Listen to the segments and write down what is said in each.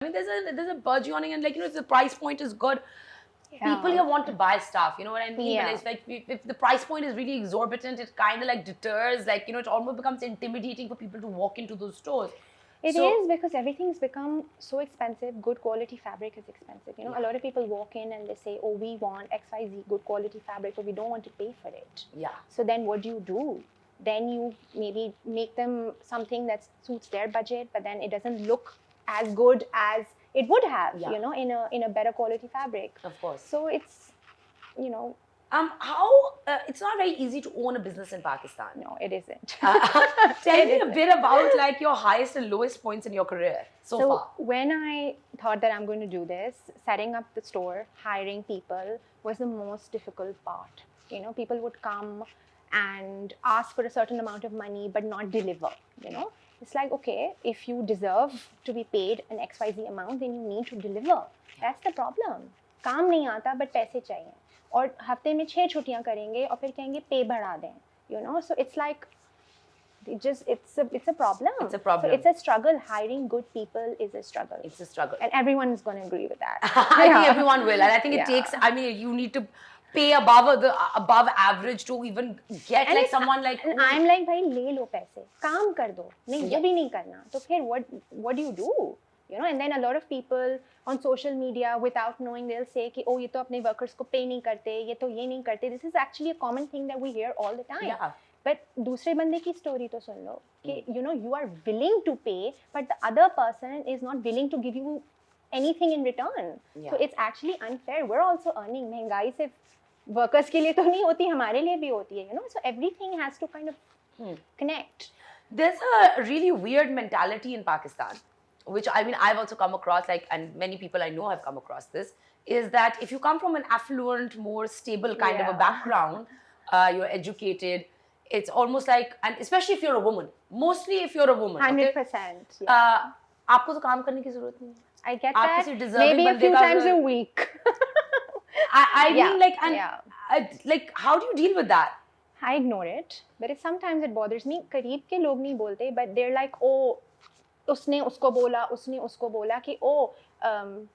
I mean, there's a burgeoning, and like, if the price point is good, people here want to buy stuff. You know what I mean? Yeah. But it's like if the price point is really exorbitant, it kind of like deters. Like, it almost becomes intimidating for people to walk into those stores. It is because everything's become so expensive. Good quality fabric is expensive. A lot of people walk in and they say, oh, we want XYZ good quality fabric, but we don't want to pay for it. Yeah. So then what do? Then you maybe make them something that suits their budget, but then it doesn't look as good as it would have, in a better quality fabric. Of course. So it's, it's not very easy to own a business in Pakistan. No, it isn't. Tell me a bit about like your highest and lowest points in your career so far. When I thought that I'm going to do this, setting up the store, hiring people was the most difficult part. People would come and ask for a certain amount of money but not deliver. It's like, okay, if you deserve to be paid an XYZ amount, then you need to deliver. That's the problem. काम नहीं आता but पैसे चाहिए. और हफ्ते में 6 छुट्टियां करेंगे और फिर कहेंगे पे बढ़ा दें. So it's like it's a problem. It's a problem. So it's a struggle. Hiring good people is a struggle. It's a struggle. And everyone is going to agree with that. I think everyone will. And I think it takes, you need to pay above average to even get and like someone like... And I'm like, bhai, le lo paise. Kaam kar do. Nahin, wo bhi nahi karna. So phir what do you do? And then a lot of people on social media, without knowing, they'll say ki, oh, ye to apne workers ko pay nahi karte, ye to ye nahi karte. This is actually a common thing that we hear all the time. Yeah. But दूसरे बंदे की story तो सुन लो कि you are willing to pay, but the other person is not willing to give you anything in return. Yeah. So it's actually unfair. We're also earning. महंगाई सिर्फ workers के लिए तो नहीं होती, हमारे लिए भी होती है. So everything has to kind of connect. There's a really weird mentality in Pakistan, which I've also come across, and many people I know have come across this, is that if you come from an affluent, more stable kind of a background, you're educated, it's almost like, and especially if you're a woman, mostly if you're a woman, 100%. Yeah. आपको तो काम करने की जरूरत नहीं है. I get that. Deserving maybe a few times a week. I mean, like, how do you deal with that? I ignore it, but sometimes it bothers me. करीब के लोग नहीं बोलते, but they're like, oh, उसने उसको बोला कि oh,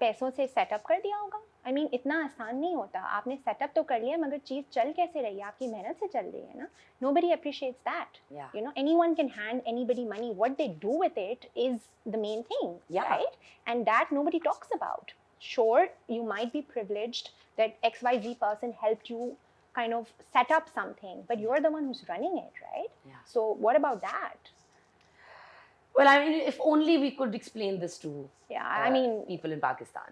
पैसों से setup कर दिया होगा. I mean, इतना आसान नहीं होता. आपने setup तो कर लिया, मगर चीज चल कैसे रही है? आपकी मेहनत से चल रही है ना? Nobody appreciates that. Yeah. Anyone can hand anybody money. What they do with it is the main thing, right? And that nobody talks about. Sure, you might be privileged that XYZ person helped you kind of set up something, but you're the one who's running it, right? Yeah. So what about that? Well, I mean, if only we could explain this to people in Pakistan.